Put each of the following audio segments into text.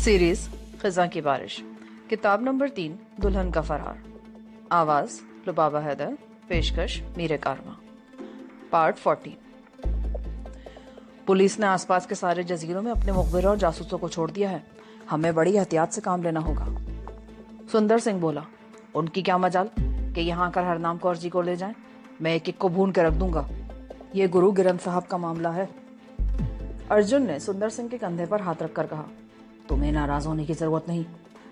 Series खिज़ा की बारिश, किताब नंबर 3, दुल्हन का फरार। आवाज़ लुबाबा हैदर, पेशकश मीरे कारवां। पार्ट 14। पुलिस ने आसपास के सारे जजीरों में अपने मुखबिर और जासूसों को छोड़ दिया है। हमें बड़ी एहतियात से काम लेना होगा। सुंदर सिंह बोला, उनकी क्या मजाल कि यहाँ आकर हरनाम कौर जी को ले जाएं। मैं एक एक को भून के रख दूंगा। ये गुरु गिरन साहब का मामला है। अर्जुन ने सुंदर सिंह के कंधे पर हाथ रखकर कहा, तुम्हें नाराज होने की जरूरत नहीं।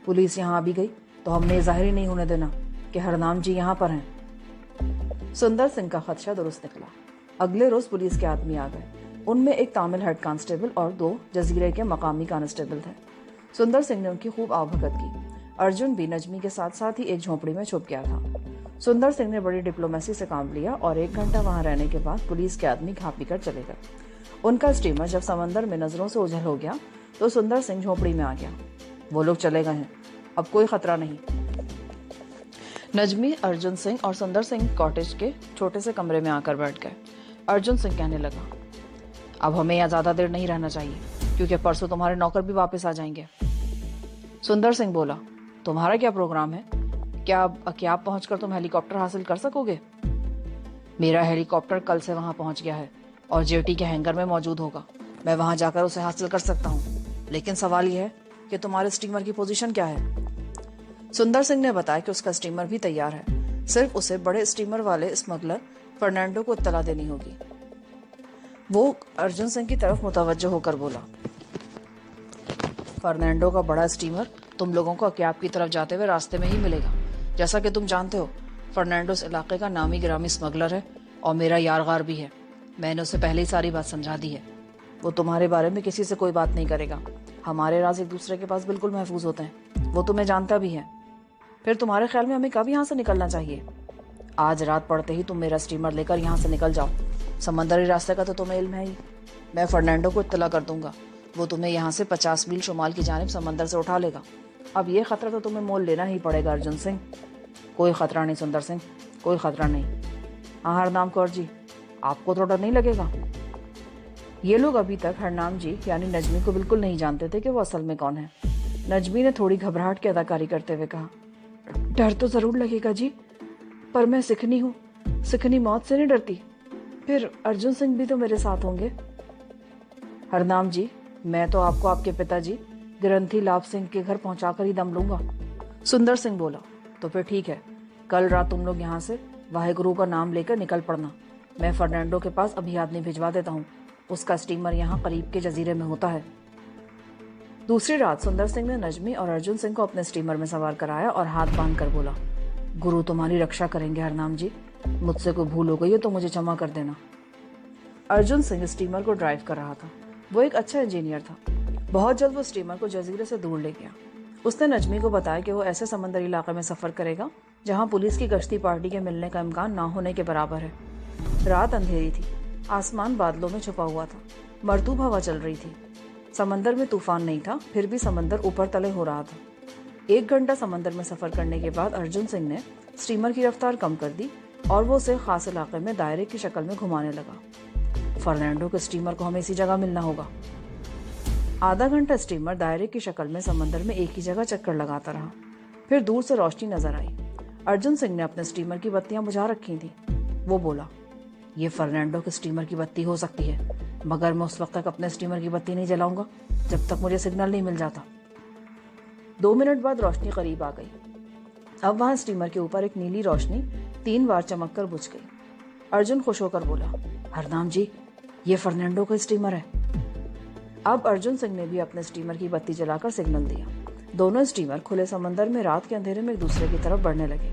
पुलिस यहाँ आ भी गई तो हमने जाहिर ही नहीं होने देना कि हरनाम जी यहाँ पर हैं। सुंदर सिंह का खदशा दुरुस्त निकला। अगले रोज पुलिस के आदमी आ गए। उनमें एक तामिल हेड कांस्टेबल और 2 जजीरे के मकामी कांस्टेबल थे। सुंदर सिंह ने उनकी खूब आवभगत की। अर्जुन भी नजमी के साथ साथ ही एक झोपड़ी में छुप गया था। सुंदर सिंह ने बड़ी डिप्लोमेसी से काम लिया और 1 घंटा वहां रहने के बाद पुलिस के आदमी खा पी कर चले गए। उनका स्टीमर जब समंदर में नजरों से ओझल हो गया तो सुंदर सिंह झोपड़ी में आ गया। वो लोग चले गए हैं, अब कोई खतरा नहीं। नजमी, अर्जुन सिंह और सुंदर सिंह कॉटेज के छोटे से कमरे में आकर बैठ गए। अर्जुन सिंह कहने लगा, अब हमें यहाँ ज्यादा देर नहीं रहना चाहिए क्योंकि परसों तुम्हारे नौकर भी वापस आ जाएंगे। सुंदर सिंह बोला, तुम्हारा क्या प्रोग्राम है? क्या आप पहुंचकर तुम हेलीकॉप्टर हासिल कर सकोगे? मेरा हेलीकॉप्टर कल से वहां पहुंच गया है और जेटी के हैंगर में मौजूद होगा। मैं वहां जाकर उसे हासिल कर सकता हूँ, लेकिन सवाल यह है कि तुम्हारे स्टीमर की पोजीशन क्या है? सुंदर सिंह ने बताया कि उसका स्टीमर भी तैयार है, सिर्फ उसे बड़े स्टीमर वाले स्मगलर फर्नांडो को इत्तला देनी होगी। वो अर्जुन सिंह की तरफ मुतवज्जो होकर बोला, फर्नांडो का बड़ा स्टीमर तुम लोगों को अक्याब की तरफ जाते हुए रास्ते में ही मिलेगा। जैसा कि तुम जानते हो, फर्नांडो इस इलाके का नामी गिरामी स्मगलर है और मेरा यारगार भी है। मैंने उसे पहले ही सारी बात समझा दी है। वो तुम्हारे बारे में किसी से कोई बात नहीं करेगा। हमारे राज एक दूसरे के पास बिल्कुल महफूज होते हैं। वो तुम्हें जानता भी है। फिर तुम्हारे ख्याल में हमें कब यहाँ से निकलना चाहिए? आज रात पड़ते ही तुम मेरा स्टीमर लेकर यहाँ से निकल जाओ। समंदरी रास्ते का तो तुम्हें इल्म है ही। मैं फर्नांडो को इत्तला कर दूंगा। वो तुम्हें यहाँ से 50 मील शुमाल की जानिब समंदर से उठा लेगा। अब ये खतरा तो तुम्हें मोल लेना ही पड़ेगा अर्जुन सिंह। कोई खतरा नहीं सुंदर सिंह, कोई खतरा नहीं। हाँ हरनाम कौर जी, आपको तो डर नहीं लगेगा? ये लोग अभी तक हरनाम जी यानी नजमी को बिल्कुल नहीं जानते थे कि वो असल में कौन है। नजमी ने थोड़ी घबराहट की अदाकारी करते हुए कहा, डर तो जरूर लगेगा जी, पर मैं सिखनी हूँ। सिखनी मौत से नहीं डरती। फिर अर्जुन सिंह भी तो मेरे साथ होंगे। हरनाम जी, मैं तो आपको आपके पिताजी ग्रंथी लाभ सिंह के घर पहुंचाकर ही दम लूंगा। सुंदर सिंह बोला, तो फिर ठीक है, कल रात तुम लोग यहाँ से वाहेगुरु का नाम लेकर निकल पड़ना। मैं फर्नांडो के पास अभी आदमी भिजवा देता हूँ। उसका स्टीमर यहाँ करीब के जजीरे में होता है। दूसरी रात सुंदर सिंह ने नजमी और अर्जुन सिंह को अपने स्टीमर में सवार कराया और हाथ बांध कर बोला, गुरु तुम्हारी रक्षा करेंगे हरनाम जी। मुझसे कोई भूल हो गई हो तो मुझे क्षमा कर देना। अर्जुन सिंह स्टीमर को ड्राइव कर रहा था। वो एक अच्छा इंजीनियर था। बहुत जल्द वो स्टीमर को जजीरे से दूर ले गया। उसने नजमी को बताया कि वो ऐसे समंदरी इलाके में सफर करेगा जहाँ पुलिस की गश्ती पार्टी के मिलने का इम्कान ना होने के बराबर है। रात अंधेरी थी। आसमान बादलों में छुपा हुआ था। मरतूब हवा चल रही थी। समंदर में तूफान नहीं था, फिर भी समंदर ऊपर तले हो रहा था। 1 घंटा समंदर में सफर करने के बाद अर्जुन सिंह ने स्टीमर की रफ्तार कम कर दी और वो उसे खास इलाके में दायरे की शक्ल में घुमाने लगा। फर्नांडो के स्टीमर को हमें इसी जगह मिलना होगा। आधा घंटा स्टीमर दायरे की शक्ल में समंदर में एक ही जगह चक्कर लगाता रहा। फिर दूर से रोशनी नजर आई। अर्जुन सिंह ने अपने स्टीमर की बत्तियां बुझा रखी थी। वो बोला, ये फर्नांडो के स्टीमर की बत्ती हो सकती है, मगर मैं उस वक्त तक अपने स्टीमर की बत्ती नहीं जलाऊंगा जब तक मुझे सिग्नल नहीं मिल जाता। 2 मिनट बाद रोशनी करीब आ गई। अब वहां स्टीमर के ऊपर एक नीली रोशनी 3 बार चमक कर बुझ गई। अर्जुन खुश होकर बोला, हरनाम जी, ये फर्नांडो का स्टीमर है। अब अर्जुन सिंह ने भी अपने स्टीमर की बत्ती जलाकर सिग्नल दिया। दोनों स्टीमर खुले समंदर में रात के अंधेरे में एक दूसरे की तरफ बढ़ने लगे।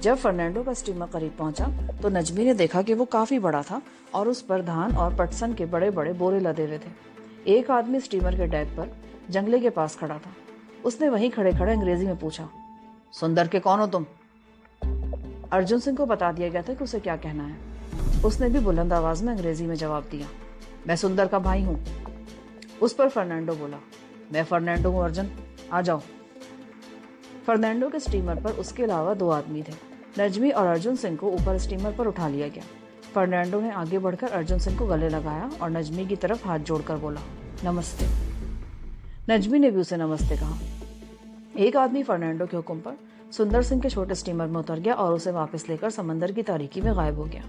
जब फर्नांडो का स्टीमर करीब पहुंचा तो नजमी ने देखा कि वो काफी बड़ा था और उस पर धान और पटसन के बड़े बड़े बोरे लदे हुए थे। एक आदमी स्टीमर के डेक पर जंगले के पास खड़ा था। उसने वहीं खड़े खड़े अंग्रेजी में पूछा, सुंदर के कौन हो तुम? अर्जुन सिंह को बता दिया गया था कि उसे क्या कहना है। उसने भी बुलंद आवाज में अंग्रेजी में जवाब दिया, मैं सुंदर का भाई हूँ। उस पर फर्नांडो बोला, मैं फर्नांडो हूँ अर्जुन, आ जाओ। फर्नांडो के स्टीमर पर उसके अलावा 2 आदमी थे। नजमी और अर्जुन सिंह को ऊपर स्टीमर पर उठा लिया गया। फर्नांडो ने आगे बढ़कर अर्जुन सिंह को गले लगाया और नजमी की तरफ हाथ जोड़कर बोला, नमस्ते। नजमी ने भी उसे नमस्ते कहा। एक आदमी फर्नांडो के हुक्म पर सुंदर सिंह के छोटे स्टीमर में उतर गया और उसे वापस लेकर समंदर की तारीकी में गायब हो गया।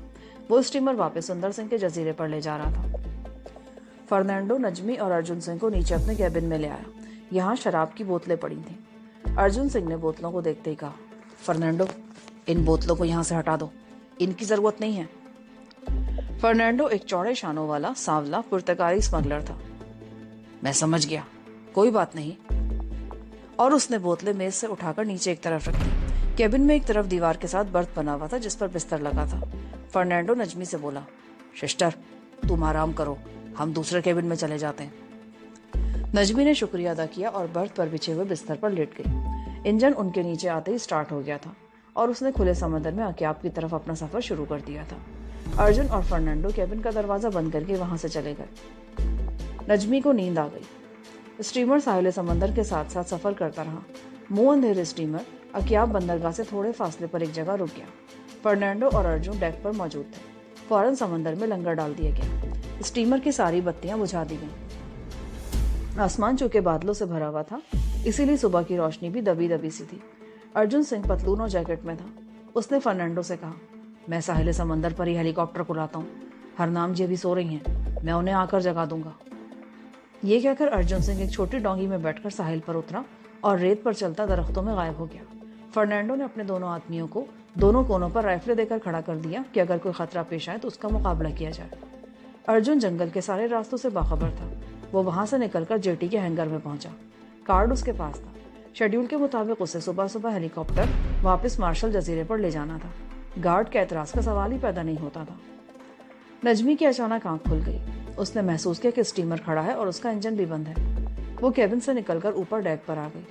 वो स्टीमर वापस सुंदर सिंह के जजीरे पर ले जा रहा था। फर्नांडो नजमी और अर्जुन सिंह को नीचे अपने कैबिन में ले आया। यहाँ शराब की बोतलें पड़ी थीं। अर्जुन सिंह ने बोतलों को देखते ही कहा, फर्नांडो, इन बोतलों को यहाँ से हटा दो, इनकी जरूरत नहीं है। फर्नांडो एक चौड़े शानों वाला सांवला पुर्तगाली स्मगलर था। मैं समझ गया, कोई बात नहीं। और उसने बोतलें मेज से उठाकर नीचे एक तरफ रख दी। केबिन में एक तरफ दीवार के साथ बर्थ बना हुआ था जिस पर बिस्तर लगा था। फर्नांडो नजमी से बोला, सिस्टर, तुम आराम करो, हम दूसरे केबिन में चले जाते हैं। नजमी ने शुक्रिया अदा किया और बर्थ पर बिछे हुए बिस्तर पर लेट गई। इंजन उनके नीचे आते ही स्टार्ट हो गया था और उसने खुले समंदर में अक्याब की तरफ अपना सफर शुरू कर दिया था। अर्जुन और फर्नांडो केबिन का दरवाजा बंद करके वहां से चले गए। नजमी को नींद आ गई। स्टीमर साहिल समंदर के साथ साथ सफर करता रहा। मुंह अंधेरे स्टीमर अक्याब बंदरगाह से थोड़े फासले पर एक जगह रुक गया। फर्नांडो और अर्जुन डेक पर मौजूद थे। फौरन समंदर में लंगर डाल दिया गया। स्टीमर की सारी बत्तियां बुझा दी गईं। आसमान चूंकि बादलों से भरा हुआ था, इसीलिए सुबह की रोशनी भी दबी दबी सी थी। अर्जुन सिंह पतलून और जैकेट में था। उसने फर्नांडो से कहा, मैं साहिल समंदर पर ही हेलीकॉप्टर को लाता हूँ। हरनाम जी अभी सो रही हैं, मैं उन्हें आकर जगा दूंगा। ये कहकर अर्जुन सिंह एक छोटी डोंगी में बैठकर साहिल पर उतरा और रेत पर चलता दरख्तों में गायब हो गया। फर्नांडो ने अपने दोनों आदमियों को दोनों कोनों पर राइफलें देकर खड़ा कर दिया कि अगर कोई खतरा पेश आए तो उसका मुकाबला किया जाए। अर्जुन जंगल के सारे रास्तों से बाखबर था। वो वहां से निकलकर जेटी के हैंगर में पहुंचा। कार्ड उसके पास था। शेड्यूल के मुताबिक उसे सुबह सुबह हेलीकॉप्टर वापस मार्शल जजीरे पर ले जाना था। गार्ड के एतराज का सवाल ही पैदा नहीं होता था। नजमी की अचानक आंख खुल गई। उसने महसूस किया कि स्टीमर खड़ा है और उसका इंजन भी बंद है। वो केबिन से निकलकर ऊपर डेक पर आ गई।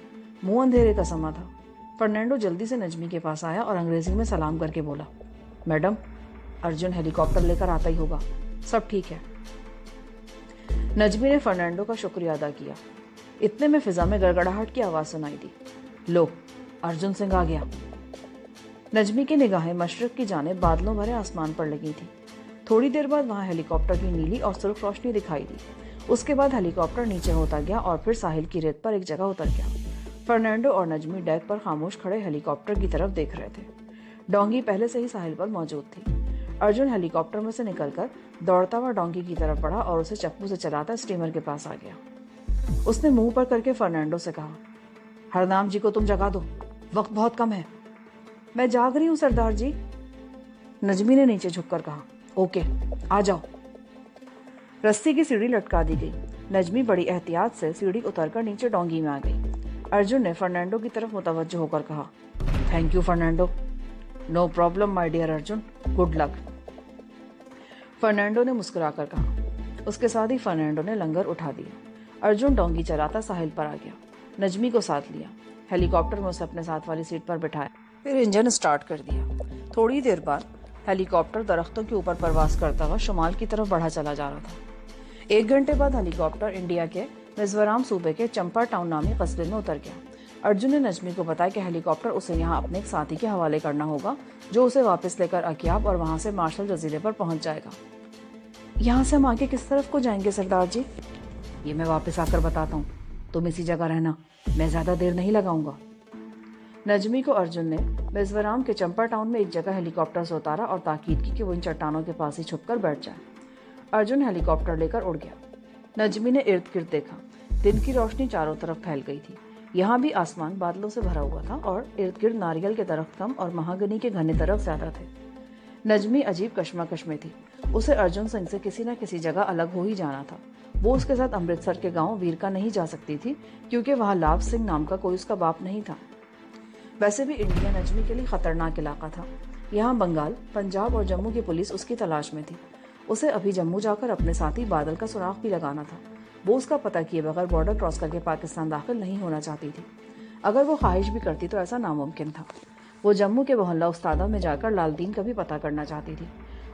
मुंह अंधेरे का समा था। फर्नांडो जल्दी से नजमी के पास आया और अंग्रेजी में सलाम करके बोला, मैडम, अर्जुन हेलीकॉप्टर लेकर आता ही होगा, सब ठीक है। नजमी ने फर्नांडो का शुक्रिया अदा किया। इतने में फिजा में गड़गड़ाहट की आवाज सुनाई दी। लो, अर्जुन सिंह आ गया। नजमी की निगाहें मशरक की जानिब बादलों भरे आसमान पर लगी थी। थोड़ी देर बाद वहां हेलीकॉप्टर की नीली और सुर्ख रोशनी दिखाई दी। उसके बाद हेलीकॉप्टर नीचे होता गया और फिर साहिल की रेत पर एक जगह उतर गया। फर्नांडो और नजमी डेक पर खामोश खड़े हेलीकॉप्टर की तरफ देख रहे थे। डोंगी पहले से ही साहिल पर मौजूद थी। अर्जुन हेलीकॉप्टर में से निकलकर दौड़ता हुआ डोंगी की तरफ बढ़ा और उसे चप्पू से चलाता स्टीमर के पास आ गया। उसने मुंह पर करके फर्नांडो से कहा, हरनाम जी को तुम जगा दो, वक्त बहुत कम है। मैं जाग रही हूँ सरदार जी। नजमी ने नीचे झुककर कहा, ओके, आ जाओ। रस्सी की सीढ़ी लटका दी गई। नजमी बड़ी एहतियात से सीढ़ी उतरकर नीचे डोंगी में आ गई। अर्जुन ने फर्नांडो की तरफ मुतवज्जो होकर कहा, thank you Fernando. No problem my dear Arjun, good luck. Fernando ने मुस्कुराकर कहा। उसके साथ ही फर्नांडो ने लंगर उठा दिया। अर्जुन डोंगी चलाता साहिल पर आ गया। नजमी को साथ लिया। हेलीकॉप्टर में उसे अपने साथ वाली सीट पर बिठाया, फिर इंजन स्टार्ट कर दिया। थोड़ी देर बाद हेलीकॉप्टर दरख्तों के ऊपर परवास करता हुआ शुमाल की तरफ बढ़ा चला जा रहा था। 1 घंटे बाद हेलीकॉप्टर इंडिया के मिजोरम सूबे के चंपा टाउन नामी कस्बे में उतर गया। अर्जुन ने नजमी को बताया कि हेलीकॉप्टर उसे यहाँ अपने एक साथी के हवाले करना होगा जो उसे वापस लेकर अक्याब और वहां से मार्शल जजीरे पर पहुंच जाएगा। यहाँ से हम आगे किस तरफ को जाएंगे सरदार जी? ये मैं वापस आकर बताता हूँ, तुम इसी जगह रहना, मैं ज्यादा देर नहीं लगाऊंगा। नजमी को अर्जुन ने मिजोरम के चंपा टाउन में एक जगह हेलीकॉप्टर से उतारा और ताकीद की कि वो इन चट्टानों के पास ही छुपकर बैठ जाए। अर्जुन हेलीकॉप्टर लेकर उड़ गया। नजमी ने इर्द गिर्द देखा। दिन की रोशनी चारों तरफ फैल गई थी। यहाँ भी आसमान बादलों से भरा हुआ था और इर्द गिर्द नारियल के दरख्त कम और महागनी के घने दरख्त ज्यादा थे। नजमी अजीब कश्मकश में थी। उसे अर्जुन सिंह से किसी न किसी जगह अलग हो ही जाना था। वो उसके साथ अमृतसर के गांव वीरका नहीं जा सकती थी क्योंकि वहां लाभ सिंह नाम का कोई उसका बाप नहीं था। वैसे भी इंडिया नजमी के लिए खतरनाक इलाका था। यहाँ बंगाल, पंजाब और जम्मू की पुलिस उसकी तलाश में थी। उसे अभी जम्मू जाकर अपने साथी बादल का सुराग भी लगाना था। वो उसका पता किए बगैर बॉर्डर क्रॉस करके पाकिस्तान दाखिल नहीं होना चाहती थी। अगर वो ख्वाहिश भी करती तो ऐसा नामुमकिन था। वो जम्मू के मोहल्ला उस्तादा में जाकर लालदीन का भी पता करना चाहती थी।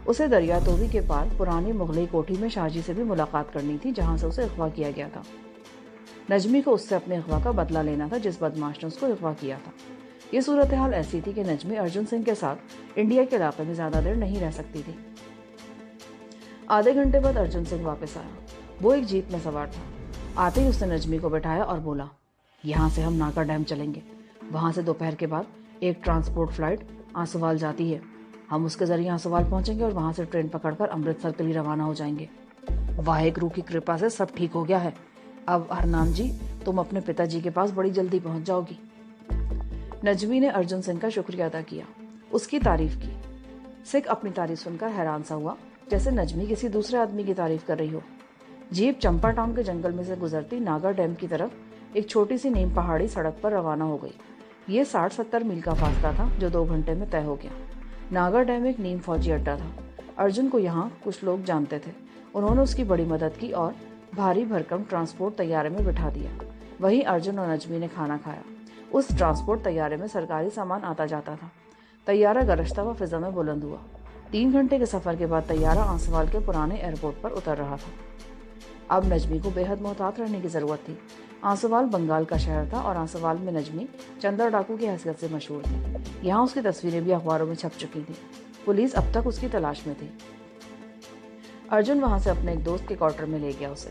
उसे दरिया तोवी के पार पुरानी मुगलई कोठी में शाहजी से भी मुलाकात करनी थी जहाँ से उसे अगवा किया गया था। नजमी को उससे अपने अगवा का बदला लेना था जिस बदमाश ने उसको अगवा किया था। ये सूरत हाल ऐसी थी कि नजमी अर्जुन सिंह के साथ इंडिया के इलाके में ज्यादा देर नहीं रह सकती थी। आधे घंटे बाद अर्जुन सिंह वापस आया। वो एक जीप में सवार था। आते ही उसने नजमी को बैठाया और बोला, यहाँ से हम नाका डैम चलेंगे। वहाँ से दोपहर के बाद एक ट्रांसपोर्ट फ्लाइट आसवाल जाती है। हम उसके जरिए आसवाल पहुंचेंगे और वहाँ से ट्रेन पकड़कर अमृतसर के लिए रवाना हो जाएंगे। वाहेगुरु की कृपा से सब ठीक हो गया है। अब हरनाम जी, तुम अपने पिताजी के पास बड़ी जल्दी पहुंच जाओगी। नजमी ने अर्जुन सिंह का शुक्रिया अदा किया, उसकी तारीफ की। सिख अपनी तारीफ सुनकर हैरान सा हुआ, जैसे नजमी किसी दूसरे आदमी की तारीफ कर रही हो। जीप चंपा टाउन के जंगल में से गुजरती नागा डैम की तरफ एक छोटी सी नीम पहाड़ी सड़क पर रवाना हो गई। ये 60-70 मील का फासला था जो 2 घंटे में तय हो गया। नागा डैम एक नीम फौजी अड्डा था। अर्जुन को यहाँ कुछ लोग जानते थे। उन्होंने उसकी बड़ी मदद की और भारी भरकम ट्रांसपोर्ट तैयारे में बिठा दिया। वहीं अर्जुन और नजमी ने खाना खाया। उस ट्रांसपोर्ट तैयारे में सरकारी सामान आता जाता था। तैयारा गरजता हुआ फिजा में बुलंद हुआ। 3 घंटे के सफर के बाद तैयारा आसवाल के पुराने एयरपोर्ट पर उतर रहा था। अब नजमी को बेहद मोहतात रहने की जरूरत थी। आसवाल बंगाल का शहर था और आसवाल में नजमी चंदर डाकू की हैसियत से मशहूर थी। यहाँ उसकी तस्वीरें भी अखबारों में छप चुकी थी। पुलिस अब तक उसकी तलाश में थी। अर्जुन वहां से अपने एक दोस्त के क्वार्टर में ले गया उसे।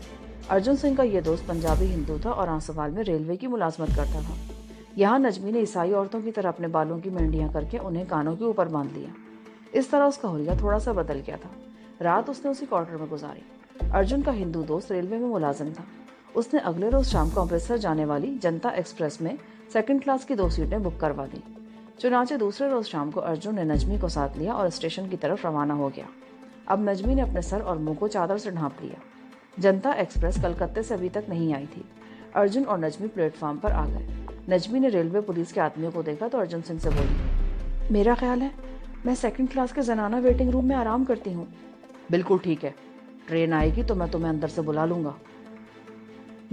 अर्जुन सिंह का यह दोस्त पंजाबी हिंदू था और आसवाल में रेलवे की मुलाजमत करता था। यहाँ नजमी ने ईसाई औरतों की तरह अपने बालों की मेंढियां करके उन्हें कानों के ऊपर बांध लिया। इस तरह उसका हुलिया थोड़ा सा बदल गया था। रात उसने उसी क्वार्टर में गुजारी। अर्जुन का हिंदू दोस्त रेलवे में मुलाजिम था। उसने अगले रोज शाम को अमृतसर जाने वाली जनता एक्सप्रेस में 2nd क्लास की 2 सीटें बुक करवा दी। चुनाचे दूसरे रोज शाम को अर्जुन ने नजमी को साथ लिया और स्टेशन की तरफ रवाना हो गया। अब नजमी ने अपने सर और मुंह को चादर से ढांप लिया। जनता एक्सप्रेस कलकत्ते से अभी तक नहीं आई थी। अर्जुन और नजमी प्लेटफॉर्म पर आ गए। नजमी ने रेलवे पुलिस के आदमियों को देखा तो अर्जुन सिंह से बोली, मेरा ख्याल है मैं 2nd क्लास के जनाना वेटिंग रूम में आराम करती हूँ। बिल्कुल ठीक है, ट्रेन आएगी तो मैं तुम्हें अंदर से बुला लूंगा।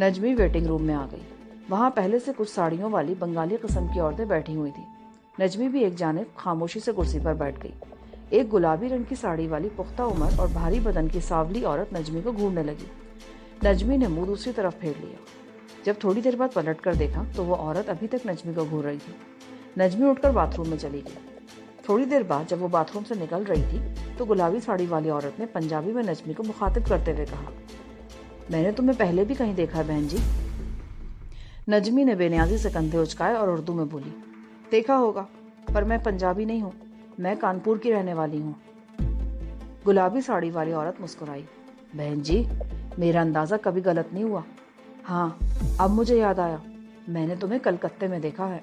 नजमी वेटिंग रूम में आ गई। वहां पहले से कुछ साड़ियों वाली बंगाली किस्म की औरतें बैठी हुई थी। नजमी भी एक जानिब खामोशी से कुर्सी पर बैठ गई। एक गुलाबी रंग की साड़ी वाली पुख्ता उम्र और भारी बदन की सांवली औरत नजमी को घूरने लगी। नजमी ने मुंह दूसरी तरफ फेर लिया। जब थोड़ी देर बाद पलट कर देखा तो वो औरत अभी तक नजमी को घूर रही थी। नजमी उठकर बाथरूम में चली गई। थोड़ी देर बाद जब वो बाथरूम से निकल रही थी तो गुलाबी साड़ी वाली औरत ने पंजाबी में नजमी को मुखातिब करते हुए कहा, मैंने तुम्हें पहले भी कहीं देखा है बहन जी। नजमी ने बेनियाजी से कंधे उचकाए और उर्दू में बोली, देखा होगा, पर मैं पंजाबी नहीं हूँ, मैं कानपुर की रहने वाली हूँ। गुलाबी साड़ी वाली औरत मुस्कुराई, बहन जी, मेरा अंदाजा कभी गलत नहीं हुआ। हाँ, अब मुझे याद आया, मैंने तुम्हें कलकत्ते में देखा है।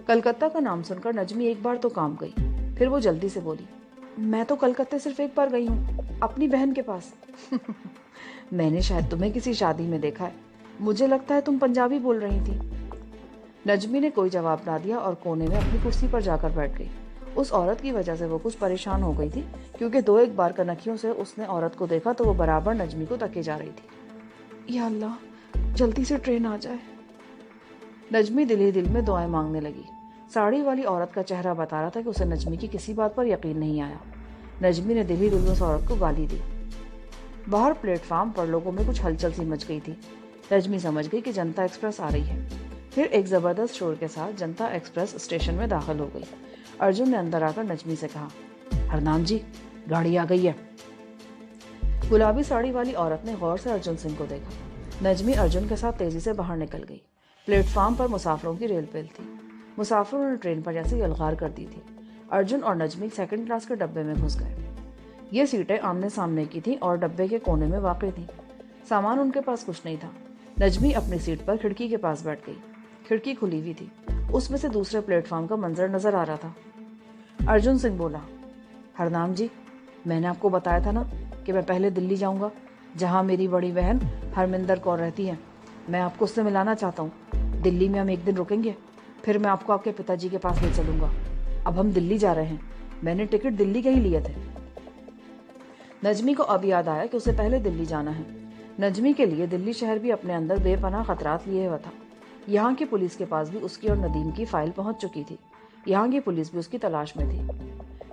कलकत्ता का नाम सुनकर नजमी एक बार तो कांप गई। फिर वो जल्दी से बोली, मैं तो कलकत्ते सिर्फ एक बार गई हूँ, अपनी बहन के पास। मैंने शायद तुम्हें किसी शादी में देखा है। मुझे लगता है तुम पंजाबी बोल रही थी। नजमी ने कोई जवाब ना दिया और कोने में अपनी कुर्सी पर जाकर बैठ गई। उस औरत की वजह से वो कुछ परेशान हो गई थी, क्योंकि 2-1 बार कनखियों से उसने औरत को देखा तो वो बराबर नजमी को तके जा रही थी। या अल्लाह, जल्दी से ट्रेन आ जाए। नजमी दिल ही दिल में दुआएं मांगने लगी। साड़ी वाली औरत का चेहरा बता रहा था कि उसे नजमी की किसी बात पर यकीन नहीं आया। नजमी ने दिल ही दिल में उस औरत को गाली दी। बाहर प्लेटफार्म पर लोगों में कुछ हलचल सी मच गई थी। नजमी समझ गई कि जनता एक्सप्रेस आ रही है। फिर एक जबरदस्त शोर के साथ जनता एक्सप्रेस स्टेशन में दाखिल हो गई। अर्जुन ने अंदर आकर नजमी से कहा, हरनाम जी, गाड़ी आ गई है। गुलाबी साड़ी वाली औरत ने गौर से अर्जुन सिंह को देखा। नजमी अर्जुन के साथ तेजी से बाहर निकल गई। प्लेटफार्म पर मुसाफिरों की रेलपेल थी। मुसाफिरों ने ट्रेन पर जैसे यलगार कर दी थी। अर्जुन और नजमी 2nd क्लास के डब्बे में घुस गए। ये सीटें आमने सामने की थी और डब्बे के कोने में वाक़ई थी। सामान उनके पास कुछ नहीं था। नजमी अपनी सीट पर खिड़की के पास बैठ गई। खिड़की खुली हुई थी। उसमें से दूसरे प्लेटफार्म का मंजर नजर आ रहा था। अर्जुन सिंह बोला, हरनाम जी, मैंने आपको बताया था ना कि मैं पहले दिल्ली जाऊंगा, जहां मेरी बड़ी बहन हरमिंदर कौर रहती है। मैं आपको उससे मिलाना चाहता हूँ। दिल्ली में हम 1 दिन रुकेंगे, फिर मैं आपको आपके पिताजी के पास ले चलूंगा। अब हम दिल्ली जा रहे हैं। मैंने टिकट दिल्ली के ही लिए थे। नजमी को अब याद आया कि उसे पहले दिल्ली जाना है। नजमी के लिए दिल्ली शहर भी अपने अंदर बेपनाह खतरात लिए हुआ था। यहाँ की पुलिस के पास भी उसकी और नदीम की फाइल पहुंच चुकी थी। यहाँ की पुलिस भी उसकी तलाश में थी।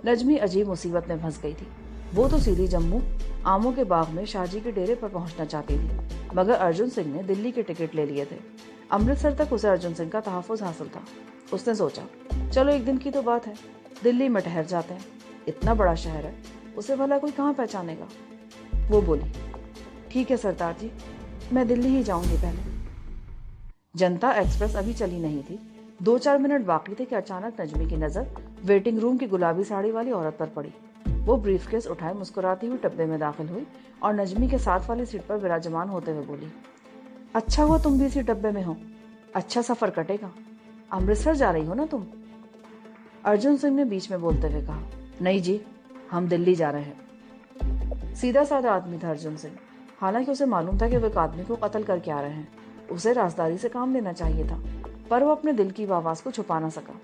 नजमी अजीब मुसीबत में फंस गई थी। वो तो सीधी जम्मू आमों के बाग में शाहजी के डेरे पर पहुंचना चाहती थी, मगर अर्जुन सिंह ने दिल्ली के टिकट ले लिए थे। अमृतसर तक उसे अर्जुन सिंह का तहफ़्फ़ुज़ हासिल था। उसने सोचा, चलो 1 दिन की तो बात है, दिल्ली में ठहर जाते हैं। इतना बड़ा शहर है, उसे भला कोई कहाँ पहचानेगा। वो बोली, ठीक है सरदार जी, मैं दिल्ली ही जाऊंगी पहले। जनता एक्सप्रेस अभी चली नहीं थी। 2-4 मिनट बाकी थे कि अचानक नजमी की नजर वेटिंग रूम की गुलाबी साड़ी वाली औरत पर पड़ी। वो ब्रीफकेस उठाए मुस्कुराती हुई डब्बे में दाखिल हुई और नजमी के साथ वाली सीट पर विराजमान होते हुए बोली, अच्छा हुआ तुम भी इसी डब्बे में हो, अच्छा सफर कटेगा। अमृतसर जा रही हो ना तुम? अर्जुन सिंह ने बीच में बोलते हुए कहा, नहीं जी, हम दिल्ली जा रहे हैं। सीधा साधा आदमी था अर्जुन सिंह। हालांकि उसे मालूम था कि वो एक आदमी को कत्ल करके आ रहे हैं। उसे राजदारी से काम लेना चाहिए था, पर वो अपने दिल की आवाज को छुपा ना सका।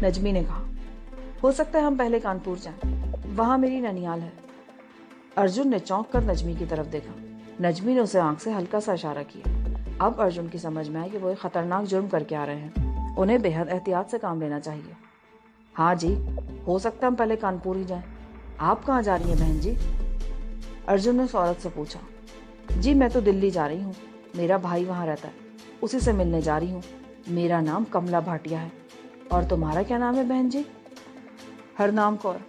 नजमी ने कहा, हो सकता है हम पहले कानपुर जाएं, वहां मेरी ननियाल है। अर्जुन ने चौंक कर नजमी की तरफ देखा। नजमी ने उसे आंख से हल्का सा इशारा किया। अब अर्जुन की समझ में आया कि वो एक खतरनाक जुर्म करके आ रहे हैं। उन्हें बेहद एहतियात से काम लेना चाहिए। हाँ जी, हो सकता है हम पहले कानपुर ही जाएं। आप कहाँ जा रही हैं बहन जी? अर्जुन ने उस औरत से पूछा। जी मैं तो दिल्ली जा रही हूँ, मेरा भाई वहाँ रहता है, उसी से मिलने जा रही हूँ। मेरा नाम कमला भाटिया है। और तुम्हारा क्या नाम है बहन जी? हरनाम कौर।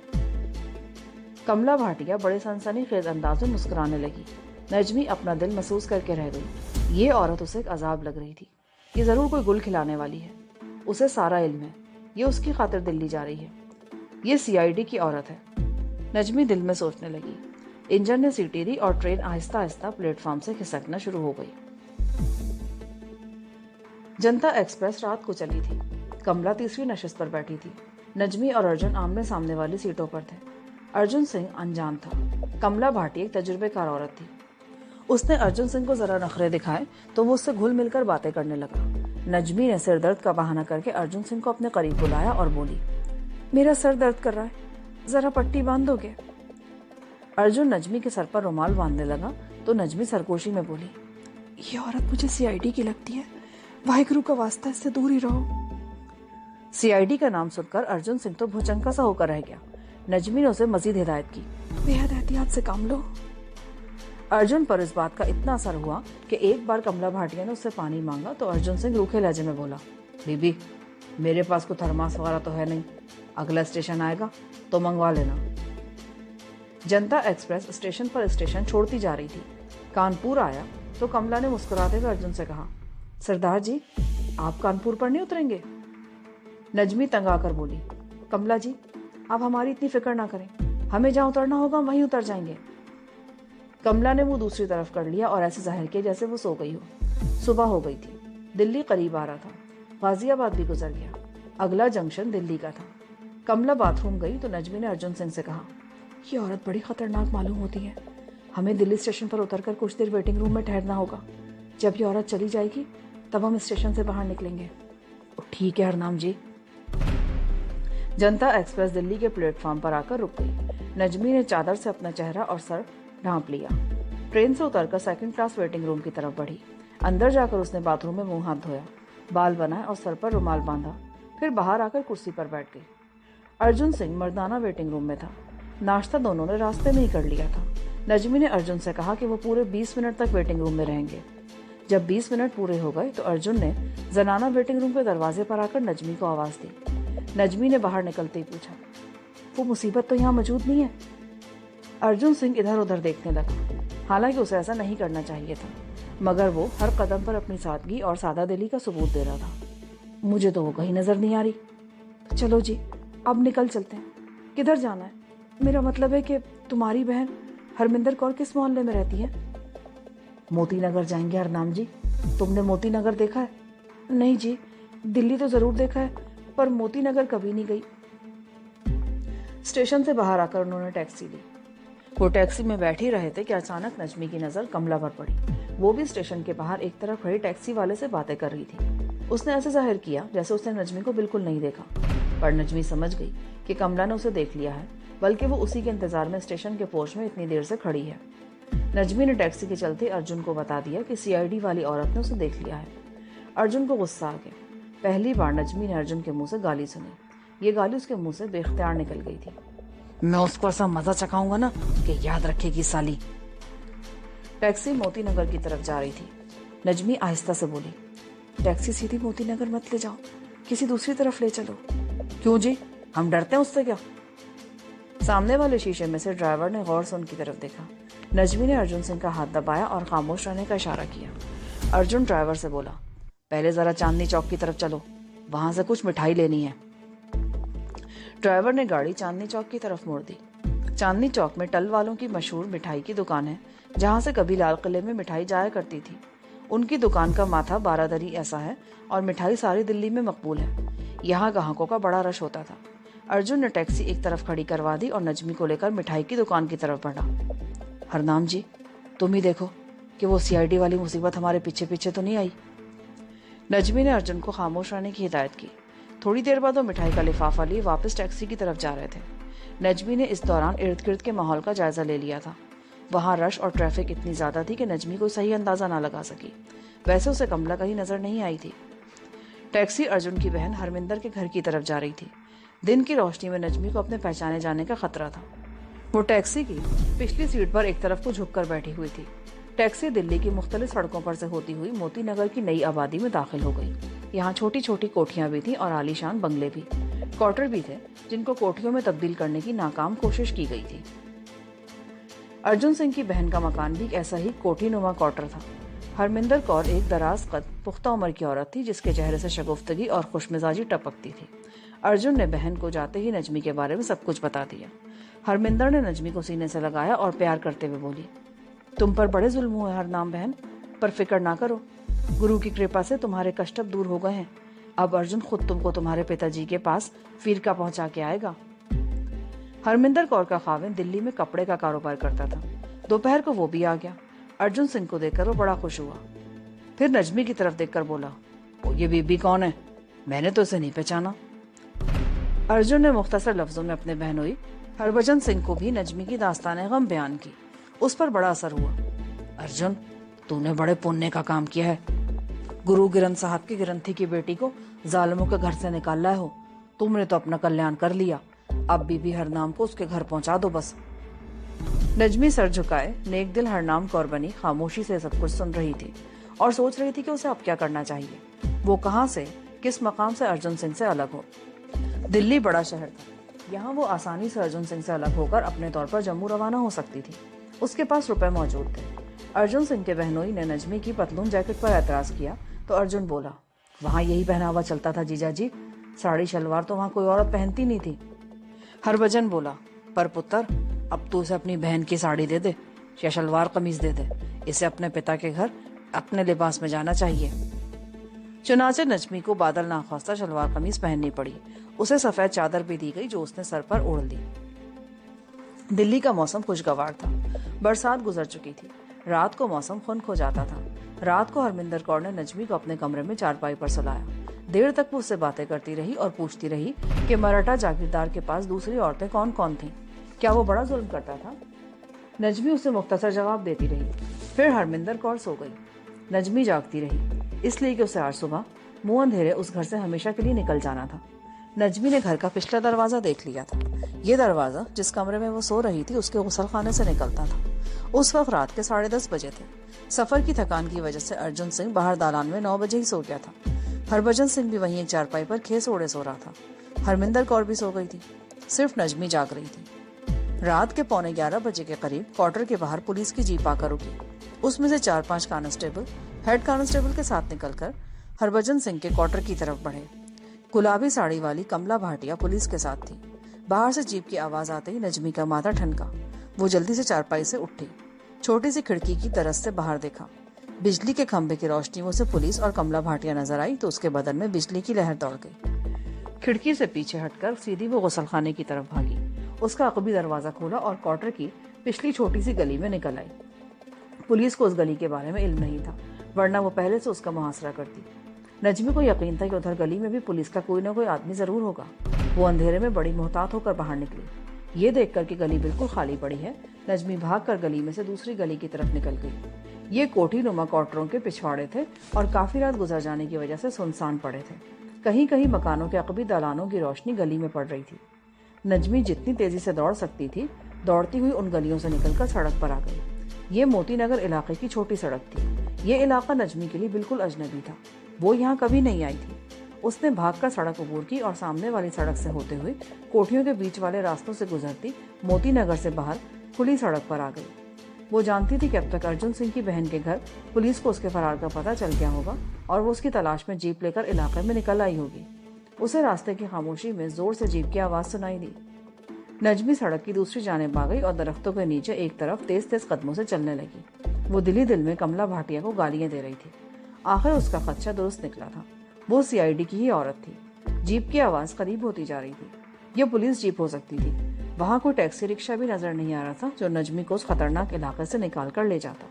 कमला भाटिया बड़े सनसनीखेज अंदाज में मुस्कुराने लगी। नजमी अपना दिल महसूस करके रह गई। ये औरत उसे एक अजाब लग रही थी। ये जरूर कोई गुल खिलाने वाली है। उसे सारा इल्म है, ये उसकी खातिर दिल्ली जा रही है। ये सीआईडी की औरत है। नजमी दिल में सोचने लगी। इंजन ने सीटी दी और ट्रेन आहिस्ता आहिस्ता प्लेटफॉर्म से खिसकना शुरू हो गई। जनता एक्सप्रेस रात को चली थी। कमला तीसरी नशिस्त पर बैठी थी। नजमी और अर्जुन आमने सामने वाली सीटों पर थे। अर्जुन सिंह अनजान था। कमला भाटिया एक तजुर्बेकार औरत थी। उसने अर्जुन सिंह को जरा नखरे दिखाए तो वो उससे घुल मिलकर बातें करने लगा। नजमी ने सिर दर्द का बहाना करके अर्जुन सिंह को अपने करीब बुलाया और बोली, मेरा सर दर्द कर रहा है, जरा पट्टी बांध दोगे? अर्जुन नजमी के सर पर रुमाल बांधने लगा तो नजमी सरगोशी में बोली, ये औरत मुझे सीआईडी की लगती है, वाहिगुरु का वास्ता, इससे दूर ही रहो। सीआईडी का नाम सुनकर अर्जुन सिंह तो भुचंका सा होकर रह गया। नजमी ने उसे मजीद हिदायत की, बेहद एहतियात से काम लो। अर्जुन पर इस बात का इतना असर हुआ कि एक बार कमला भाटिया ने उससे पानी मांगा तो अर्जुन सिंह रूखे लहजे में बोला, बीबी मेरे पास कोई थर्मास वगैरह तो है नहीं, अगला स्टेशन आएगा तो मंगवा लेना। जनता एक्सप्रेस स्टेशन पर स्टेशन छोड़ती जा रही थी। कानपुर आया तो कमला ने मुस्कुराते हुए अर्जुन से कहा, सरदार जी आप कानपुर पर नहीं उतरेंगे? नजमी तंग आकर बोली, कमला जी आप हमारी इतनी फिक्र ना करें, हमें जहां उतरना होगा वहीं उतर जाएंगे। कमला ने मुंह दूसरी तरफ कर लिया और ऐसे जाहिर किया जैसे वो सो गई हो। सुबह हो गई थी। दिल्ली करीब आ रहा था। गाजियाबाद भी गुजर गया। अगला जंक्शन दिल्ली का था। कमला बाथरूम गई तो नजमी ने अर्जुन सिंह से कहा, ये औरत बड़ी खतरनाक मालूम होती है, हमें दिल्ली स्टेशन पर उतरकर कुछ देर वेटिंग रूम में ठहरना होगा। जब ये औरत चली जाएगी तब हम स्टेशन से बाहर निकलेंगे। ठीक है हरनाम जी। जनता एक्सप्रेस दिल्ली के प्लेटफॉर्म पर आकर रुक गई। नजमी ने चादर से अपना चेहरा और सर ढांप लिया। ट्रेन से उतरकर सेकंड क्लास वेटिंग रूम की तरफ बढ़ी। अंदर जाकर उसने बाथरूम में मुंह हाथ धोया, बाल बनाए और सर पर रुमाल बांधा। फिर बाहर आकर कुर्सी पर बैठ गई। अर्जुन सिंह मर्दाना वेटिंग रूम में था। नाश्ता दोनों ने रास्ते में ही कर लिया था। नजमी ने अर्जुन से कहा कि वो पूरे 20 मिनट तक वेटिंग रूम में रहेंगे। जब 20 मिनट पूरे हो गए तो अर्जुन ने जनाना वेटिंग रूम के दरवाजे पर आकर नजमी को आवाज दी। नजमी ने बाहर निकलते ही पूछा, वो मुसीबत तो यहाँ मौजूद नहीं है? अर्जुन सिंह इधर उधर देखने लगा। हालांकि उसे ऐसा नहीं करना चाहिए था, मगर वो हर कदम पर अपनी सादगी और सादा दिली का सबूत दे रहा था। मुझे तो वो कहीं नजर नहीं आ रही। चलो जी अब निकल चलते हैं। किधर जाना है? मेरा मतलब है कि तुम्हारी बहन हरमिंदर कौर किस मोहल्ले में रहती है? मोती नगर जाएंगे हरनाम जी। तुमने मोती नगर देखा है? नहीं जी, दिल्ली तो जरूर देखा है, पर मोती नगर कभी नहीं गई। स्टेशन से बाहर आकर उन्होंने टैक्सी ली। वो टैक्सी में बैठ ही रहे थे कि अचानक नजमी की नजर कमला पर पड़ी। वो भी स्टेशन के बाहर एक तरफ खड़ी टैक्सी वाले से बातें कर रही थी। उसने ऐसे जाहिर किया जैसे उसने नजमी को बिल्कुल नहीं देखा, पर नजमी समझ गई कि कमला ने उसे देख लिया है, बल्कि वो उसी के इंतजार में स्टेशन के पोर्च में इतनी देर से खड़ी है। नजमी ने टैक्सी के चलते अर्जुन को बता दिया कि सीआईडी वाली औरत ने उसे देख लिया है। अर्जुन को गुस्सा आ गया। पहली बार नजमी ने अर्जुन के मुंह से गाली सुनी। ये गाली उसके मुंह से बेख्तियार निकल गई थी। मैं उसको ऐसा मजा चखाऊंगा ना कि याद रखेगी साली। टैक्सी मोती नगर की तरफ जा रही थी। नजमी आहिस्ता से बोली, टैक्सी सीधी मोती नगर मत ले जाओ, किसी दूसरी तरफ ले चलो। क्यों जी, हम डरते हैं उससे क्या? सामने वाले शीशे में से ड्राइवर ने गौर से उनकी तरफ देखा। नजमी ने अर्जुन सिंह का हाथ दबाया और खामोश रहने का इशारा किया। अर्जुन ड्राइवर से बोला, पहले जरा चांदनी चौक की तरफ चलो, वहां से कुछ मिठाई लेनी है। ड्राइवर ने गाड़ी चांदनी चौक की तरफ मोड़ दी। चांदनी चौक में टल वालों की मशहूर मिठाई की दुकान है, जहां से कभी लाल किले में मिठाई जाया करती थी। उनकी दुकान का माथा बारादरी ऐसा है और मिठाई सारी दिल्ली में मकबूल है। यहाँ ग्राहकों का बड़ा रश होता था। अर्जुन ने टैक्सी एक तरफ खड़ी करवा दी और नजमी को लेकर मिठाई की दुकान की तरफ बढ़ा। हरनाम जी, तुम ही देखो कि वो सीआईडी वाली मुसीबत हमारे पीछे पीछे तो नहीं आई। नजमी ने अर्जुन को खामोश रहने की हिदायत की। थोड़ी देर बाद वो मिठाई का लिफाफा लिए वापस टैक्सी की तरफ जा रहे थे। नजमी ने इस दौरान इर्द गिर्द के माहौल का जायजा ले लिया था। वहां रश और ट्रैफिक इतनी ज्यादा थी कि नजमी को सही अंदाजा ना लगा सकी। वैसे उसे कमला कहीं नजर नहीं आई थी। टैक्सी अर्जुन की बहन हरमिंदर के घर की तरफ जा रही थी। दिन की रोशनी में नजमी को अपने पहचाने जाने का खतरा था। वो टैक्सी की पिछली सीट पर एक तरफ को झुककर बैठी हुई थी। टैक्सी दिल्ली की मुख्तलिफ सड़कों पर से होती हुई मोती नगर की नई आबादी में दाखिल हो गई। यहाँ छोटी छोटी कोठियां भी थीं और आलीशान बंगले भी, क्वार्टर भी थे, जिनको कोठियों में तब्दील करने की नाकाम कोशिश की गई थी। अर्जुन सिंह की बहन का मकान भी ऐसा ही कोठी नुमा क्वार्टर था। हरमिंदर कौर एक दराज कद पुख्ता उम्र की औरत थी, जिसके चेहरे से शगुफ्तगी और खुशमिजाजी टपकती थी। अर्जुन ने बहन को जाते ही नजमी के बारे में सब कुछ बता दिया। हरमिंदर ने नजमी को सीने से लगाया और प्यार करते हुए बोली, तुम पर बड़े जुल्म हुए हरनाम बहन, पर फिक्र ना करो, गुरु की कृपा से तुम्हारे कष्ट अब दूर हो गए हैं। अब अर्जुन खुद तुमको तुम्हारे पिताजी के पास फिरका पहुंचा के आएगा। हरमिंदर कौर का खाविंद दिल्ली में कपड़े का कारोबार करता था। दोपहर को वो भी आ गया। अर्जुन सिंह को देखकर वो बड़ा खुश हुआ। फिर नजमी की तरफ देखकर बोला, ये बीबी कौन है? मैंने तो इसे नहीं पहचाना। अर्जुन ने मुख्तसर लफ्जों में अपने बहनोई हरभजन सिंह को भी नजमी की दास्तान गम बयान की। उस पर बड़ा असर हुआ। अर्जुन, तूने बड़े पुण्य का काम किया है। गुरु गिरन साहब की ग्रंथी की बेटी को जालिमों के घर से निकाल लाए हो। तुमने तो अपना कल्याण कर लिया। अब बीबी हरनाम को उसके घर पहुंचा दो बस। नजमी सर झुकाए नेक दिल हरनाम कौर बनी खामोशी से सब कुछ सुन रही थी और सोच रही थी कि उसे अब क्या करना चाहिए। वो कहां से, किस मकाम से अर्जुन सिंह से अलग हो। दिल्ली बड़ा शहर था। यहाँ वो आसानी से अर्जुन सिंह से अलग होकर अपने तौर पर जम्मू रवाना हो सकती थी। उसके पास रुपए मौजूद थे। अर्जुन सिंह के बहनोई ने नजमी की पतलून जैकेट पर एतराज किया तो अर्जुन बोला, वहाँ यही पहनावा चलता था जीजा जी, साड़ी शलवार तो वहाँ कोई औरत पहनती नहीं थी। हरभजन बोला, पर पुत्र, अब तू उसे अपनी बहन की साड़ी दे दे या शलवार कमीज दे दे। इसे अपने पिता के घर अपने लिबास में जाना चाहिए। चुनाचे नजमी को बादल नाख्वास्ता शलवार कमीज पहननी पड़ी। उसे सफेद चादर भी दी गई जो उसने सर पर ओढ़ ली। दिल्ली का मौसम खुशगवार था। बरसात गुजर चुकी थी। रात को मौसम खुनक हो जाता था। रात को हरमिंदर कौर ने नजमी को अपने कमरे में चारपाई पर सुलाया। देर तक वो उससे बातें करती रही और पूछती रही कि मराठा जागीरदार के पास दूसरी औरतें कौन कौन थीं। क्या वो बड़ा जुल्म करता था? नजमी उसे मुख्तसर जवाब देती रही। फिर हरमिंदर कौर सो गई। नजमी जागती रही, इसलिए कि उसे आज सुबह मुंह अंधेरे उस घर से हमेशा के लिए निकल जाना था। नजमी ने घर का पिछला दरवाजा देख लिया था। ये दरवाजा जिस कमरे में वो सो रही थी उसके गुसल खाने से निकलता था। उस वक्त रात के 10:30 बजे थे। सफर की थकान की वजह से अर्जुन सिंह बाहर दालान में 9 बजे ही सो गया था। हरभजन सिंह भी वहीं एक चारपाई पर खेस ओढ़े सो रहा था। हरमिंदर कौर भी सो गई थी। सिर्फ नजमी जाग रही थी। रात के 11:15 बजे के करीब क्वार्टर के बाहर पुलिस की जीप आकर रुकी। उसमें से 4-5 कांस्टेबल हेड कांस्टेबल के साथ निकलकर हरभजन सिंह के क्वार्टर की तरफ बढ़े। गुलाबी साड़ी वाली कमला भाटिया पुलिस के साथ थी। बाहर से जीप की आवाज आते ही नजमी का माथा ठनका। वो जल्दी से चारपाई से उठी। छोटी सी खिड़की की तरफ से बाहर देखा। बिजली के खंभे की रोशनी में उसे पुलिस और कमला भाटिया नजर आई तो उसके बदन में बिजली की लहर दौड़ गई। खिड़की से पीछे हटकर सीधी वो गुसलखाने की तरफ भागी। उसका अकबी दरवाजा खोला और क्वार्टर की पिछली छोटी सी गली में निकल आई। पुलिस को उस गली के बारे में इल्म नहीं था, वरना वो पहले से उसका मुहासरा करती। नजमी को यकीन था कि उधर गली में भी पुलिस का कोई ना कोई आदमी जरूर होगा। वो अंधेरे में बड़ी मोहतात होकर बाहर निकली। ये देखकर कि गली बिल्कुल खाली पड़ी है, नजमी भागकर गली में से दूसरी गली की तरफ निकल गई। ये कोठी नुमा क्वार्टरों के पिछवाड़े थे और काफी रात गुजर जाने की वजह से सुनसान पड़े थे। कहीं कहीं मकानों के अकबी दालानों की रोशनी गली में पड़ रही थी। नजमी जितनी तेजी से दौड़ सकती थी, दौड़ती हुई उन गलियों से निकलकर सड़क पर आ गई। ये मोती नगर इलाके की छोटी सड़क थी। ये इलाका नजमी के लिए बिल्कुल अजनबी था। वो यहाँ कभी नहीं आई थी। उसने भागकर सड़क अबूर की और सामने वाली सड़क से होते हुए कोठियों के बीच वाले रास्तों से गुजरती मोती नगर से बाहर खुली सड़क पर आ गई। वो जानती थी कि अब तक अर्जुन सिंह की बहन के घर पुलिस को उसके फरार का पता चल गया होगा और वो उसकी तलाश में जीप लेकर इलाके में निकल आई होगी। उसे रास्ते की खामोशी में जोर से जीप की आवाज सुनाई दी। नजमी सड़क की दूसरी जानिब आ गई और दरख्तों के नीचे एक तरफ तेज तेज कदमों से चलने लगी। वो दिल ही दिल में कमला भाटिया को गालियां दे रही थी। आखिर उसका खदशा दुरुस्त निकला था। वो सीआईडी की ही औरत थी। जीप की आवाज करीब होती जा रही थी। यह पुलिस जीप हो सकती थी। वहां कोई टैक्सी रिक्शा भी नजर नहीं आ रहा था जो नजमी को उस खतरनाक इलाके से निकाल कर ले जाता।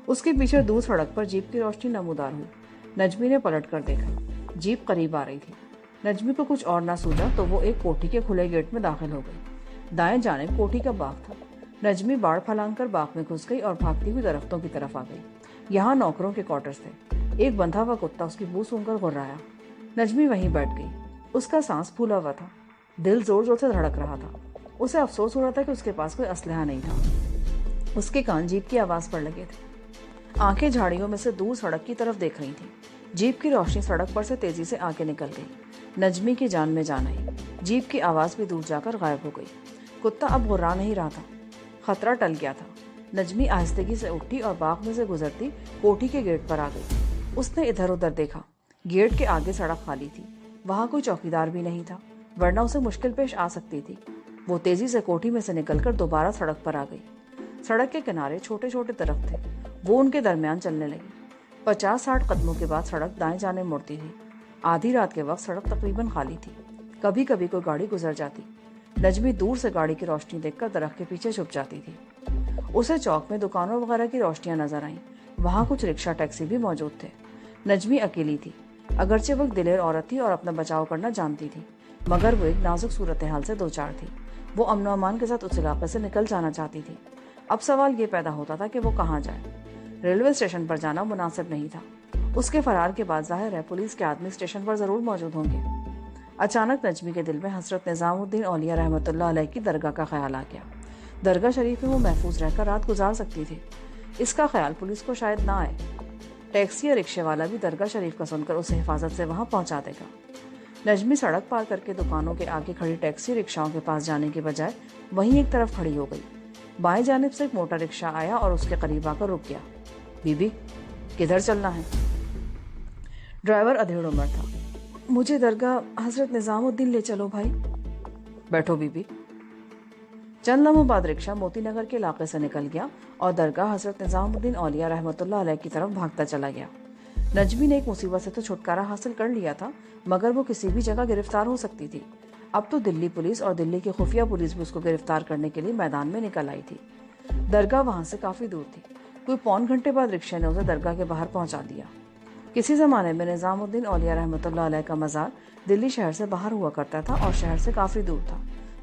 उसके पीछे दूर सड़क पर जीप की रोशनी नमूदार हुई। नजमी ने पलट कर देखा। जीप करीब आ रही थी। नजमी को कुछ और ना सूझा तो वो एक कोठी के खुले गेट में दाखिल हो गई। दाएं जानिब कोठी का बाग था। नजमी बाड़ फलांग कर बाग में घुस गई और भागती हुई दरख्तों की तरफ आ गई। यहाँ नौकरों के क्वार्टर्स थे। एक बंधा हुआ कुत्ता उसकी बू सूंघकर गुर्राया। नजमी वहीं बैठ गई। उसका सांस फूला हुआ था। दिल जोर जोर से धड़क रहा था। उसे अफसोस हो रहा था कि उसके पास कोई असलहा नहीं था। उसके कान जीप की आवाज पर लगे थे। आंखें झाड़ियों में से दूर सड़क की तरफ देख रही थी। जीप की रोशनी सड़क पर से तेजी से आगे निकल गई। नजमी की जान में जान आई। जीप की आवाज भी दूर जाकर गायब हो गई। कुत्ता अब गुर्रा नहीं रहा था। खतरा टल गया था। नजमी आहिस्तगी से उठी और बाग में से गुजरती कोठी के गेट पर आ गई। उसने इधर उधर देखा। गेट के आगे सड़क खाली थी। वहां कोई चौकीदार भी नहीं था, वरना उसे मुश्किल पेश आ सकती थी। वो तेजी से कोठी में से निकलकर दोबारा सड़क पर आ गई। सड़क के किनारे छोटे छोटे दरख्त थे। वो उनके दरमियान चलने लगी। 50-60 कदमों के बाद सड़क दाएं जाने मुड़ती थी। आधी रात के वक्त सड़क तकरीबन खाली थी। कभी कभी कोई गाड़ी गुजर जाती। नजमी दूर से गाड़ी की रोशनी देखकर दरख्त के पीछे छुप जाती थी। उसे चौक में दुकानों वगैरह की रोशनियां नजर आईं। वहां कुछ रिक्शा टैक्सी भी मौजूद थे। नजमी अकेली थी। अगरचे वो एक दिलेर औरत थी और अपना बचाव करना जानती थी, मगर वो एक नाजुक सूरत हाल से दो चार थी। वो अमन अमान के साथ उस इलाके से निकल जाना चाहती थी। अब सवाल ये पैदा होता था कि वो कहाँ जाए। रेलवे स्टेशन पर जाना मुनासिब नहीं था। उसके फरार के बाद जाहिर है पुलिस के आदमी स्टेशन पर जरूर मौजूद होंगे। अचानक नजमी के दिल में हजरत निजामुद्दीन औलिया रहमतुल्लाह अलैह की दरगाह का ख्याल आ गया। दरगाह शरीफ में वो महफूज रहकर रात गुजार सकती थी। इसका ख्याल पुलिस को शायद ना आए। टैक्सी या रिक्शे वाला भी दरगाह शरीफ का सुनकर उसे हिफाजत से वहां पहुंचा देगा। नजमी सड़क पार करके दुकानों के आगे खड़ी टैक्सी रिक्शाओं के पास जाने के बजाय वहीं एक तरफ खड़ी हो गई। बाएं जानिब से एक मोटर रिक्शा आया और उसके करीब आकर रुक गया। बीबी, किधर चलना है? ड्राइवर अधेड़ उम्र था। मुझे दरगाह हजरत निजामुद्दीन ले चलो भाई। बैठो बीबी। चंद लम्हों बाद रिक्शा मोती नगर के इलाके से निकल गया और दरगाह हजरत निजामुद्दीन औलिया रहमतुल्लाह अलैह की तरफ भागता चला गया। नजमी ने एक मुसीबत से तो छुटकारा हासिल कर लिया था, मगर वो किसी भी जगह गिरफ्तार हो सकती थी। अब तो दिल्ली पुलिस और दिल्ली की खुफिया पुलिस भी उसको गिरफ्तार करने के लिए मैदान में निकल आई थी। दरगाह वहां से काफी दूर थी। कोई पौन घंटे बाद रिक्शा ने उसे दरगाह के बाहर पहुंचा दिया। किसी जमाने में निजामुद्दीन औलिया रहमतुल्लाह अलैह का मज़ार दिल्ली शहर से बाहर हुआ करता था और शहर से काफी दूर था,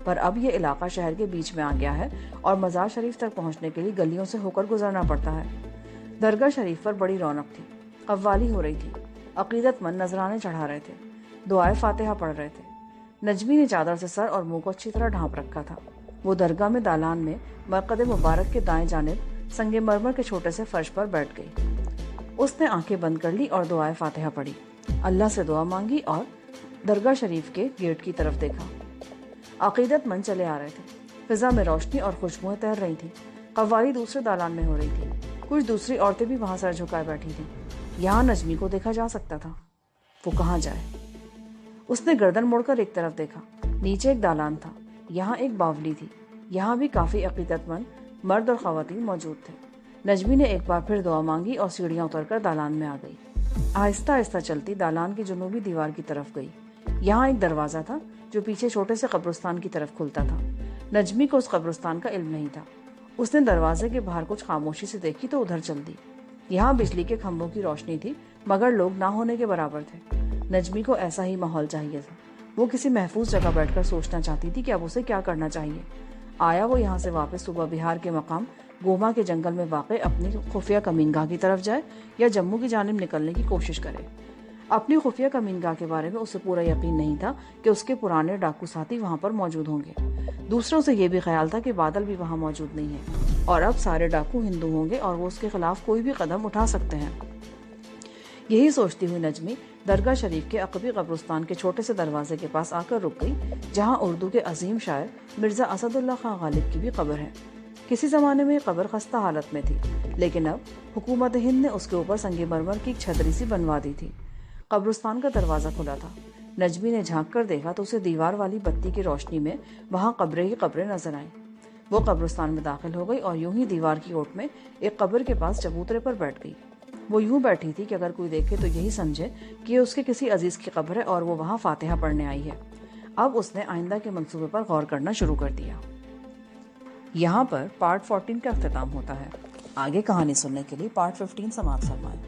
पर अब ये इलाका शहर के बीच में आ गया है और मज़ार शरीफ तक पहुंचने के लिए गलियों से होकर गुजरना पड़ता है। दरगाह शरीफ पर बड़ी रौनक थी। कव्वाली हो रही थी। अकीदतमंद नजराने चढ़ा रहे थे। दुआए फातिहा पढ़ रहे थे। नजमी ने चादर से सर और मुंह को अच्छी तरह ढांप रखा था। वो दरगाह में दालान में मरकद मुबारक के दाएं जानिब संगमरमर के छोटे से फर्श पर बैठ गई। उसने आंखें बंद कर ली और दुआए फातिहा पढ़ी। अल्लाह से दुआ मांगी और दरगाह शरीफ के गेट की तरफ देखा। अकीदतमंद चले आ रहे थे। फिजा में रोशनी और खुशबुएं तैर रही थी। कव्वाली दूसरे दालान में हो रही थी। कुछ दूसरी औरतें भी वहां सर झुकाए बैठी थी। यहाँ नजमी को देखा जा सकता था। वो कहाँ जाए? उसने गर्दन मोड़कर एक तरफ देखा। नीचे एक दालान था। यहाँ एक बावली थी। यहाँ भी काफी अकीदतमंद मर्द और खवातीन मौजूद थे। नजमी ने एक बार फिर दुआ मांगी और सीढ़ियां उतरकर दालान में आ गई। आहिस्ता आहिस्ता चलती दालान की जुनूबी दीवार की तरफ गई। यहाँ एक दरवाजा था जो पीछे छोटे से कब्रिस्तान की तरफ खुलता था। नजमी को उस कब्रिस्तान का इल्म नहीं था। उसने दरवाजे के बाहर कुछ खामोशी से देखी तो उधर चल दी। यहाँ बिजली के खंभों की रोशनी थी, मगर लोग ना होने के बराबर थे। नजमी को ऐसा ही माहौल चाहिए था। वो किसी महफूज जगह बैठकर सोचना चाहती थी कि अब उसे क्या करना चाहिए। आया वो यहाँ से वापस सुबह बिहार के मकाम गोमा के जंगल में वाक़ अपनी खुफिया कमीनगाह की तरफ जाए या जम्मू की जानिब निकलने की कोशिश करे। अपनी खुफिया कमीनगाह के बारे में उसे पूरा यकीन नहीं था कि उसके पुराने डाकू साथी वहां पर मौजूद होंगे। दूसरों से यह भी ख्याल था कि बादल भी वहां मौजूद नहीं है और अब सारे डाकू हिंदू होंगे और वो उसके खिलाफ कोई भी कदम उठा सकते हैं। यही सोचती हुई नजमी दरगाह शरीफ के अकबी कब्रिस्तान के छोटे से दरवाजे के पास आकर रुक गई, जहाँ उर्दू के अजीम शायर मिर्जा असदुल्ला खां गालिब की भी कब्र है। किसी ज़माने में कब्र खस्ता हालत में थी, लेकिन अब हुकूमत हिंद ने उसके ऊपर संगमरमर की एक छतरी सी बनवा दी थी। कब्रिस्तान का दरवाज़ा खुला था। नजमी ने झांक कर देखा तो उसे दीवार वाली बत्ती की रोशनी में वहां कब्रें ही कब्रें नजर आईं। वो कब्रिस्तान में दाखिल हो गई और यूं ही दीवार की ओट में एक कब्र के पास चबूतरे पर बैठ गई। वो यूं बैठी थी कि अगर कोई देखे तो यही समझे कि ये उसके किसी अजीज की कब्र है और वो वहां फातिहा पढ़ने आई है। अब उसने आइंदा के मंसूबे पर गौर करना शुरू कर दिया। यहाँ पर पार्ट 14 का अख्तिताम होता है। आगे कहानी सुनने के लिए पार्ट 15 समाप्त फरमाएं।